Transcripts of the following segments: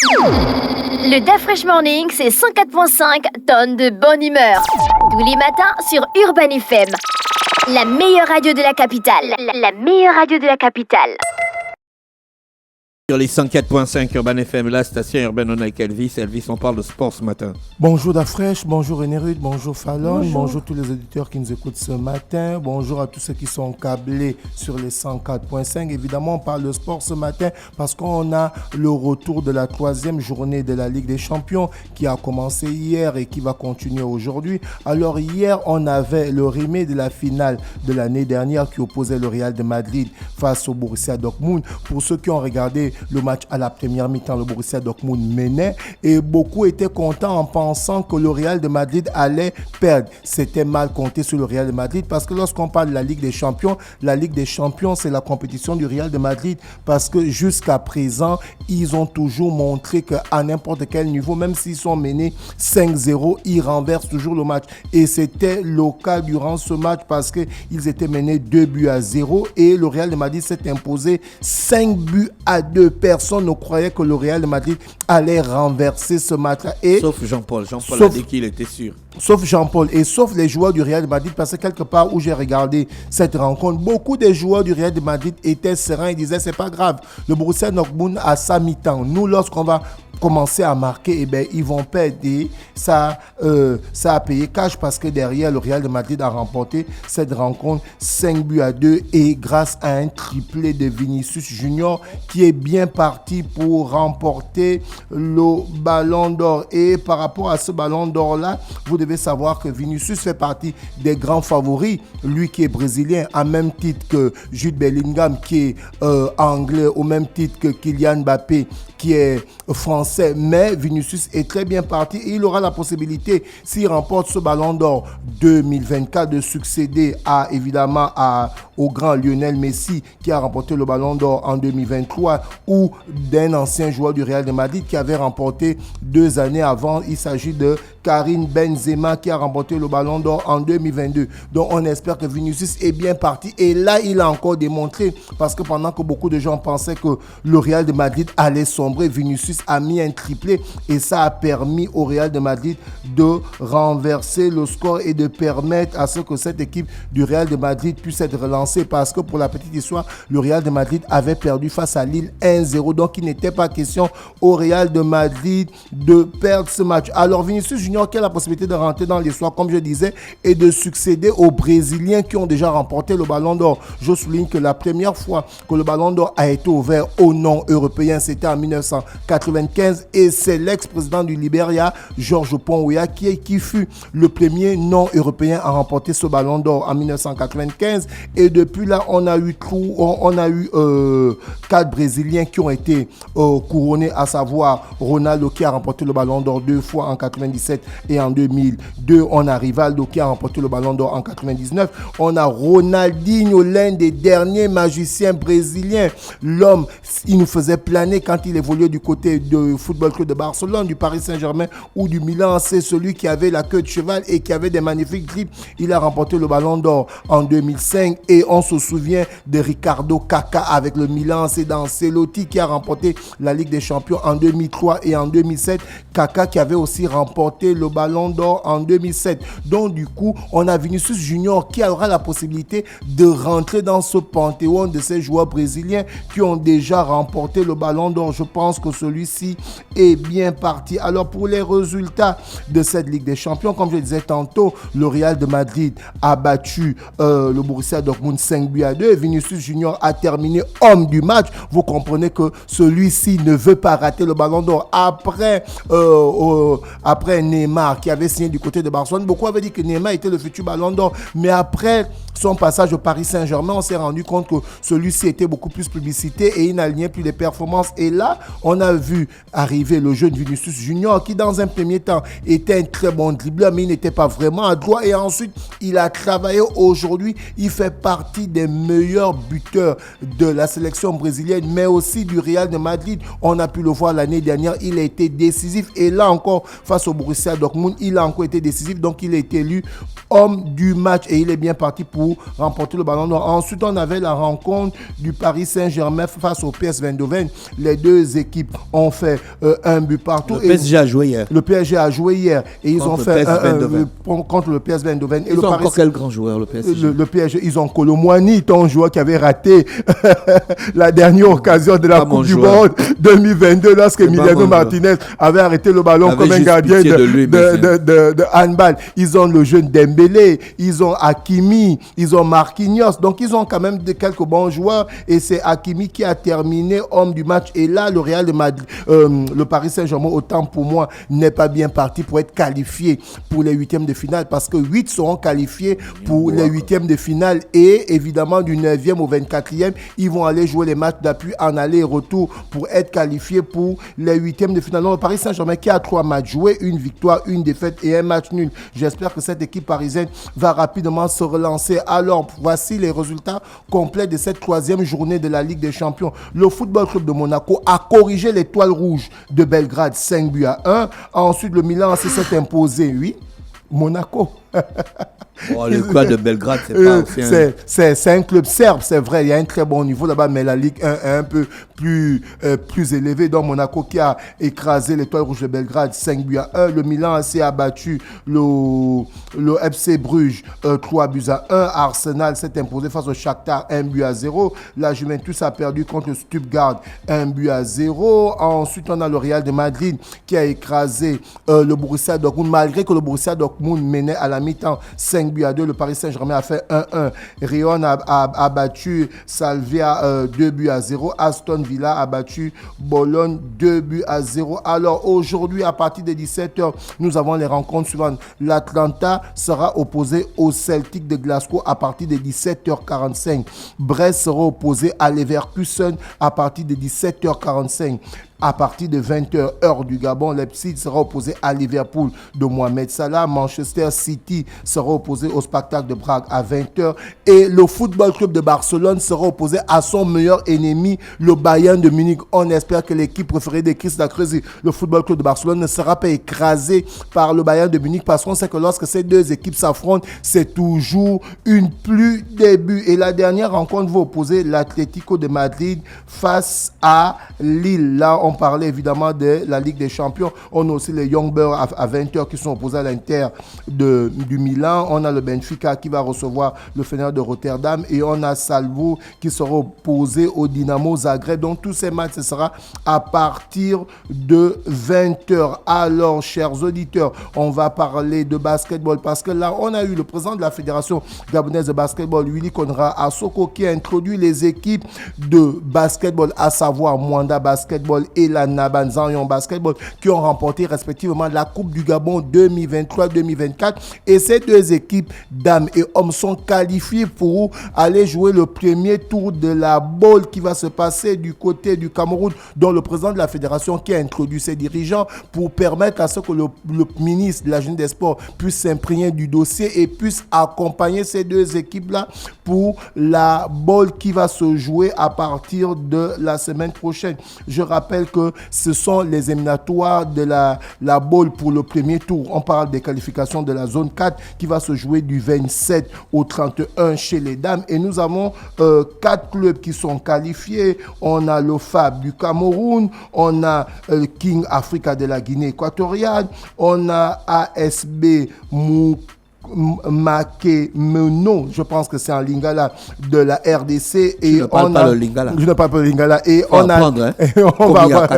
Le DAF Fresh Morning, c'est 104.5 tonnes de bonne humeur. Tous les matins sur Urban FM. La meilleure radio de la capitale. La meilleure radio de la capitale. Sur les 104.5 Urban FM, la station Urban, on est avec Elvis. Elvis, on parle de sport ce matin. Bonjour Dafresh, bonjour René Rude, bonjour Fallon, bonjour tous les auditeurs qui nous écoutent ce matin, bonjour à tous ceux qui sont câblés sur les 104.5. Évidemment, on parle de sport ce matin parce qu'on a le retour de la 3e journée de la Ligue des Champions qui a commencé hier et qui va continuer aujourd'hui. Alors hier, on avait le remake de la finale de l'année dernière qui opposait le Real de Madrid face au Borussia Dortmund. Pour ceux qui ont regardé le match à la première mi-temps, le Borussia Dortmund menait et beaucoup étaient contents en pensant que le Real de Madrid allait perdre. C'était mal compté sur le Real de Madrid parce que lorsqu'on parle de la Ligue des Champions, c'est la compétition du Real de Madrid parce que jusqu'à présent, ils ont toujours montré qu'à n'importe quel niveau, même s'ils sont menés 5-0, ils renversent toujours le match. Et c'était le cas durant ce match parce qu'ils étaient menés 2-0 et le Real de Madrid s'est imposé 5-2. Personne ne croyait que le Real de Madrid allait renverser ce match-là. Sauf Jean-Paul. Jean-Paul a dit qu'il était sûr. Sauf Jean-Paul et sauf les joueurs du Real de Madrid, parce que quelque part où j'ai regardé cette rencontre, beaucoup des joueurs du Real de Madrid étaient sereins et disaient c'est pas grave. Le Borussia Dortmund a sa mi-temps. Nous, lorsqu'on va commencer à marquer, ils vont perdre. Ça a payé cash parce que derrière, le Real de Madrid a remporté cette rencontre 5-2 et grâce à un triplé de Vinicius Junior qui est bien parti pour remporter le Ballon d'Or. Et par rapport à ce Ballon d'Or-là, vous devez savoir que Vinicius fait partie des grands favoris, lui qui est brésilien, à même titre que Jude Bellingham qui est anglais, au même titre que Kylian Mbappé qui est français, mais Vinicius est très bien parti et il aura la possibilité, s'il remporte ce Ballon d'Or 2024, de succéder au grand Lionel Messi qui a remporté le Ballon d'Or en 2023 ou d'un ancien joueur du Real de Madrid qui avait remporté 2 années avant. Il s'agit de Karim Benzema qui a remporté le Ballon d'Or en 2022. Donc on espère que Vinicius est bien parti et là il a encore démontré parce que pendant que beaucoup de gens pensaient que le Real de Madrid allait sombrer, Vinicius a mis un triplé et ça a permis au Real de Madrid de renverser le score et de permettre à ce que cette équipe du Real de Madrid puisse être relancée parce que pour la petite histoire, le Real de Madrid avait perdu face à Lille 1-0, donc il n'était pas question au Real de Madrid de perdre ce match. Alors Vinicius Junior qui a la possibilité de rentrer dans l'histoire, comme je disais, et de succéder aux Brésiliens qui ont déjà remporté le Ballon d'Or. Je souligne que la première fois que le Ballon d'Or a été ouvert aux non-européens, c'était en 1995 et c'est l'ex-président du Libéria, Georges Pompidou, qui fut le premier non-européen à remporter ce Ballon d'Or en 1995 et depuis là on a eu 4 Brésiliens qui ont été couronnés, à savoir Ronaldo qui a remporté le Ballon d'Or 2 fois en 97 et en 2002, on a Rivaldo qui a remporté le Ballon d'Or en 99, on a Ronaldinho, l'un des derniers magiciens brésiliens, l'homme, il nous faisait planer quand il évoluait du côté du Football Club de Barcelone, du Paris Saint-Germain ou du Milan. C'est celui qui avait la queue de cheval et qui avait des magnifiques dribbles. Il a remporté le Ballon d'Or en 2005 et on se souvient de Ricardo Kaká avec le Milan. C'est dans Ancelotti qui a remporté la Ligue des Champions en 2003 et en 2007. Kaká qui avait aussi remporté le Ballon d'Or en 2007. Donc du coup, on a Vinicius Junior qui aura la possibilité de rentrer dans ce panthéon de ces joueurs brésiliens qui ont déjà remporté le Ballon d'Or. Je pense que celui-ci est bien parti. Alors pour les résultats de cette Ligue des Champions, comme je disais tantôt, le Real de Madrid a battu le Borussia Dortmund 5-2. Vinicius Junior a terminé homme du match. Vous comprenez que celui-ci ne veut pas rater le Ballon d'Or. Après Neymar qui avait signé du côté de Barcelone, beaucoup avaient dit que Neymar était le futur Ballon d'Or, mais après son passage au Paris Saint-Germain, on s'est rendu compte que celui-ci était beaucoup plus publicité et il n'alignait plus les performances. Et là, on a vu arriver le jeune Vinicius Junior qui, dans un premier temps, était un très bon dribbleur, mais il n'était pas vraiment adroit. Et ensuite, il a travaillé. Aujourd'hui, il fait partie des meilleurs buteurs de la sélection brésilienne, mais aussi du Real de Madrid. On a pu le voir l'année dernière, il a été décisif. Et là encore, face au Borussia Dortmund, il a encore été décisif. Donc, il a été élu homme du match et il est bien parti pour remporter le ballon d'or. Ensuite, on avait la rencontre du Paris Saint-Germain face au PSV Eindhoven. Les deux équipes ont fait un but partout. Le PSG a joué hier. Le PSG a joué hier et ils ont fait contre le PSV Eindhoven. Ils ont encore quel grand joueur, le PSG? Le PSG, ils ont Kolo Muani, ton joueur qui avait raté la dernière occasion de la Coupe du Monde 2022 lorsque Emiliano Martinez avait arrêté le ballon comme un gardien de handball. Ils ont le jeune Dembélé, ils ont Hakimi, ils ont Marquinhos. Donc, ils ont quand même quelques bons joueurs et c'est Hakimi qui a terminé homme du match. Et là, le Real de Madrid, le Paris Saint-Germain, autant pour moi, n'est pas bien parti pour être qualifié pour les huitièmes de finale parce que 8 seront qualifiés pour les huitièmes de finale et évidemment du 9e au 24e, ils vont aller jouer les matchs d'appui en aller et retour pour être qualifiés pour les huitièmes de finale. Donc, le Paris Saint-Germain qui a 3 matchs joués, une victoire, une défaite et un match nul. J'espère que cette équipe parisienne va rapidement se relancer. Alors, voici les résultats complets de cette 3e journée de la Ligue des Champions. Le Football Club de Monaco a corrigé l'Étoile Rouge de Belgrade 5-1. Ensuite, le Milan s'est imposé, oui. Monaco. Oh, le club de Belgrade, c'est pas aussi c'est un club serbe, c'est vrai, il y a un très bon niveau là-bas, mais la Ligue 1 est un peu plus élevée. Donc Monaco qui a écrasé l'Étoile Rouge de Belgrade 5-1. Le Milan a battu le FC Bruges 3-1. Arsenal s'est imposé face au Shakhtar 1-0. La Juventus a perdu contre le Stuttgart 1-0. Ensuite, on a le Real de Madrid qui a écrasé le Borussia Dortmund, malgré que le Borussia Dortmund menait à la mi-temps 5-2. Le Paris Saint-Germain a fait 1-1. Rion a battu Salvia 2-0. Aston Villa a battu Bologne 2-0. Alors aujourd'hui, à partir de 17h, nous avons les rencontres suivantes. L'Atlanta sera opposé au Celtic de Glasgow à partir de 17h45. Brest sera opposé à Leverkusen à partir de 17h45. À partir de 20h, heure du Gabon, Leipzig sera opposé à Liverpool de Mohamed Salah. Manchester City sera opposé au Spartak de Prague à 20h. Et le Football Club de Barcelone sera opposé à son meilleur ennemi, le Bayern de Munich. On espère que l'équipe préférée de Chris Lacreuzi, le Football Club de Barcelone, ne sera pas écrasé par le Bayern de Munich parce qu'on sait que lorsque ces deux équipes s'affrontent, c'est toujours une pluie des buts. Et la dernière rencontre va opposer l'Atlético de Madrid face à Lille. Là, on parlait évidemment de la Ligue des Champions. On a aussi les Young Boys à 20h qui sont opposés à l'Inter du Milan. On a le Benfica qui va recevoir le Feyenoord de Rotterdam et on a Salvo qui sera opposé au Dynamo Zagreb. Donc tous ces matchs, ce sera à partir de 20h. Alors, chers auditeurs, on va parler de basketball parce que là, on a eu le président de la Fédération gabonaise de basketball, Willy Konra Asoko, qui a introduit les équipes de basketball, à savoir Mwanda Basketball et la Naban Zanyon Basketball, qui ont remporté respectivement la Coupe du Gabon 2023-2024. Et ces deux équipes, dames et hommes, sont qualifiées pour aller jouer le premier tour de la bowl qui va se passer du côté du Cameroun, dont le président de la fédération qui a introduit ses dirigeants pour permettre à ce que le ministre de la Jeunesse des Sports puisse s'imprégner du dossier et puisse accompagner ces deux équipes-là pour la bowl qui va se jouer à partir de la semaine prochaine. Je rappelle que ce sont les éliminatoires de la bowl pour le premier tour. On parle des qualifications de la zone 4 qui va se jouer du 27 au 31 chez les dames. Et nous avons 4 clubs qui sont qualifiés. On a le FAB du Cameroun, on a King Africa de la Guinée équatoriale, on a ASB Makemeno, je pense que c'est en lingala de la RDC et je ne parle pas le lingala. Je ne parle pas le lingala et on a apprendre, hein? Et on va voir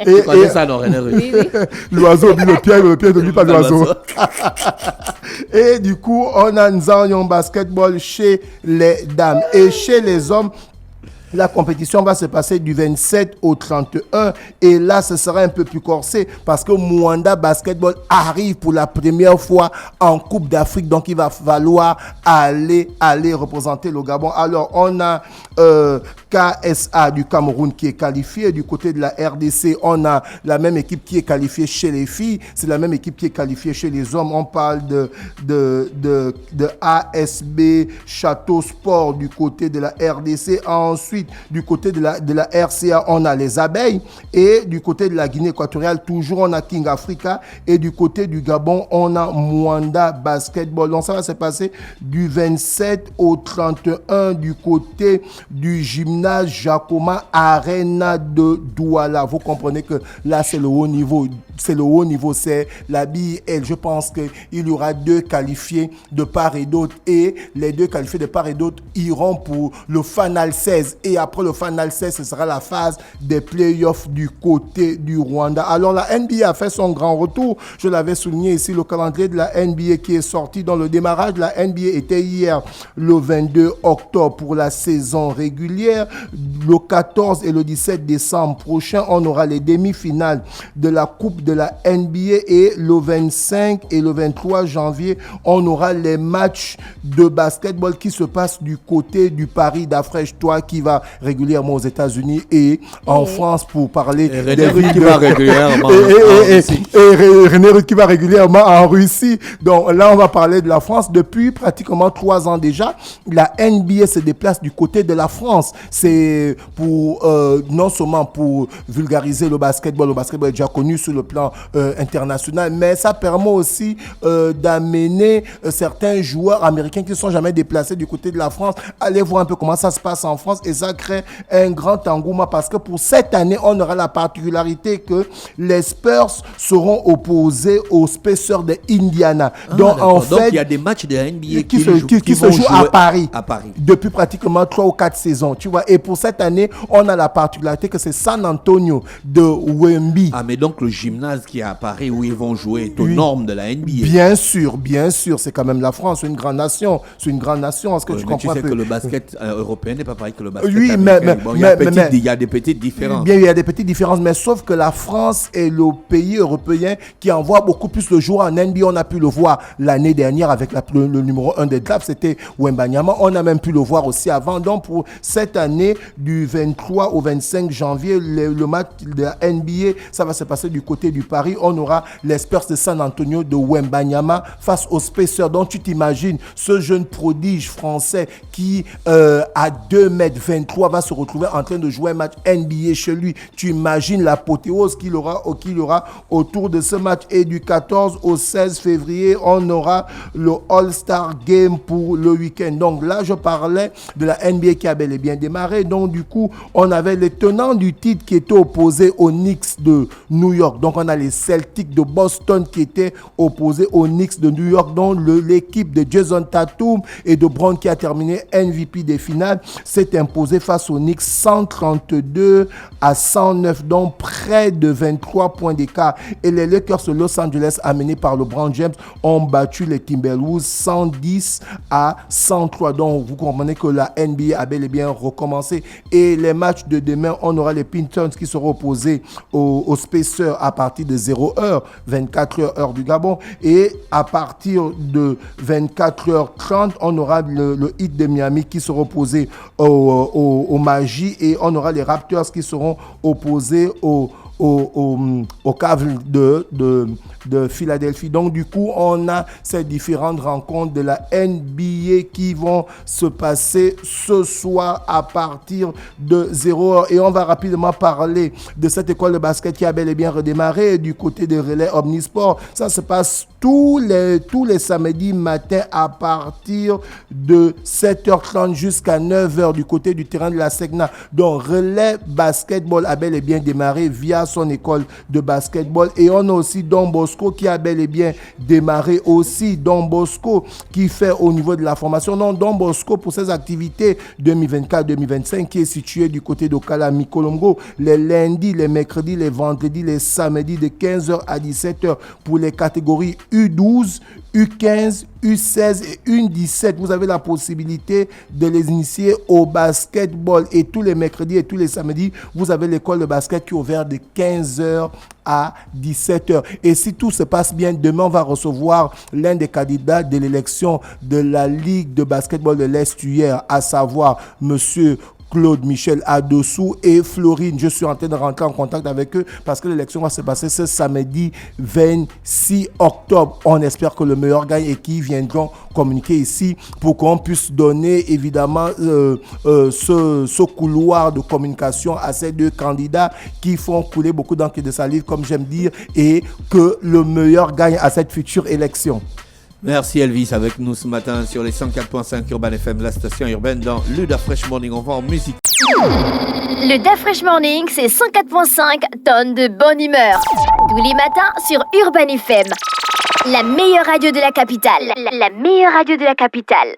et ça dans l'oiseau dit le pied ne dit pas l'oiseau. Et du coup, on a Nzanyon Basketball chez les dames et chez les hommes. La compétition va se passer du 27 au 31 et là, ce sera un peu plus corsé parce que Mwanda Basketball arrive pour la première fois en Coupe d'Afrique. Donc, il va falloir aller représenter le Gabon. Alors, on a KSA du Cameroun qui est qualifié. Du côté de la RDC, on a la même équipe qui est qualifiée chez les filles. C'est la même équipe qui est qualifiée chez les hommes. On parle de ASB Château Sport du côté de la RDC. Ensuite, Ensuite, du côté de la RCA, on a les Abeilles. Et du côté de la Guinée équatoriale, toujours on a King Africa. Et du côté du Gabon, on a Mwanda Basketball. Donc ça va se passer du 27 au 31 du côté du gymnase Jacoma Arena de Douala. Vous comprenez que là, c'est le haut niveau. C'est le haut niveau, c'est la BIL. Je pense qu'il y aura 2 qualifiés de part et d'autre. Et les 2 qualifiés de part et d'autre iront pour le Final 16. Et après le Final 16, ce sera la phase des playoffs du côté du Rwanda. Alors la NBA a fait son grand retour. Je l'avais souligné ici, le calendrier de la NBA qui est sorti dans le démarrage de la NBA était hier, le 22 octobre pour la saison régulière. Le 14 et le 17 décembre prochain, on aura les demi-finales de la Coupe de la NBA et le 25 et le 23 janvier, on aura les matchs de basketball qui se passent du côté du Paris d'Afresh, toi qui va régulièrement aux États-Unis et en France pour parler des villes qui va régulièrement René Ruth qui va régulièrement en Russie. Donc là, on va parler de la France. Depuis pratiquement 3 ans déjà, la NBA se déplace du côté de la France. C'est pour non seulement pour vulgariser le basketball. Le basketball est déjà connu sur le plan international, mais ça permet aussi d'amener certains joueurs américains qui ne sont jamais déplacés du côté de la France, aller voir un peu comment ça se passe en France, et ça crée un grand engouement parce que pour cette année, on aura la particularité que les Spurs seront opposés aux Pacers de Indiana. Donc il y a des matchs de NBA qui se jouent à Paris depuis pratiquement 3 ou 4 saisons, tu vois. Et pour cette année, on a la particularité que c'est San Antonio de Wemby. Ah, mais donc le gymnase qui est à Paris où ils vont jouer est aux normes de la NBA. Bien sûr, c'est quand même la France, une grande nation. C'est une grande nation, est-ce que tu comprends? Tu sais que le basket européen n'est pas pareil que le basket américain. Il y a des petites différences. Bien, il y a des petites différences, mais sauf que la France est le pays européen qui envoie beaucoup plus le joueur en NBA. On a pu le voir l'année dernière avec le numéro 1 des drafts, c'était Wembanyama. On a même pu le voir aussi avant. Donc pour cette année, du 23 au 25 janvier, le match de la NBA, ça va se passer du côté du Paris. On aura les Spurs de San Antonio de Wembanyama face aux Pacers. Donc tu t'imagines ce jeune prodige français qui à 2,23 m va se retrouver en train de jouer un match NBA chez lui. Tu imagines l'apothéose qu'il aura autour de ce match. Et du 14 au 16 février, on aura le All-Star Game pour le week-end. Donc là, je parlais de la NBA qui a bel et bien démarré. Donc du coup, on avait les tenants du titre qui étaient opposés aux Knicks de New York. Donc on a les Celtics de Boston qui étaient opposés aux Knicks de New York. Donc l'équipe de Jason Tatum et de Brown qui a terminé MVP des finales s'est imposée face aux Knicks 132-109. Donc près de 23 points d'écart. Et les Lakers de Los Angeles, amenés par LeBron James, ont battu les Timberwolves 110-103. Donc vous comprenez que la NBA a bel et bien recommencé. Et les matchs de demain, on aura les Pistons qui seront opposés aux Pacers à partir de 0h, 24h heure du Gabon. Et à partir de 24h30, on aura le Heat de Miami qui sera opposé au Magic, et on aura les Raptors qui seront opposés au Cavs de Philadelphie. Donc du coup, on a ces différentes rencontres de la NBA qui vont se passer ce soir à partir de 0h. Et on va rapidement parler de cette école de basket qui a bel et bien redémarré du côté de Relais Omnisport. Ça se passe tous les samedis matins à partir de 7h30 jusqu'à 9h du côté du terrain de la Segna. Donc Relais Basketball a bel et bien démarré via son école de basketball. Et on a aussi Don Bosco qui a bel et bien démarré aussi. Don Bosco qui fait au niveau de la formation. Non, Don Bosco pour ses activités 2024-2025 qui est situé du côté d'Okala Mikolongo les lundis, les mercredis, les vendredis, les samedis de 15h à 17h pour les catégories U12, U15, U16 et U17. Vous avez la possibilité de les initier au basketball. Et tous les mercredis et tous les samedis, vous avez l'école de basket qui est ouverte de 15h à 17h. Et si tout se passe bien, demain, on va recevoir l'un des candidats de l'élection de la Ligue de basketball de l'Estuaire, à savoir Monsieur Claude Michel Adossou et Florine. Je suis en train de rentrer en contact avec eux parce que l'élection va se passer ce samedi 26 octobre. On espère que le meilleur gagne et qu'ils viendront communiquer ici pour qu'on puisse donner évidemment ce couloir de communication à ces deux candidats qui font couler beaucoup d'encre et de salive, comme j'aime dire, et que le meilleur gagne à cette future élection. Merci Elvis avec nous ce matin sur les 104.5 Urban FM, la station urbaine dans le Da Fresh Morning. On va en musique. Le Da Fresh Morning, c'est 104.5 tonnes de bonne humeur. Tous les matins sur Urban FM. La meilleure radio de la capitale. La meilleure radio de la capitale.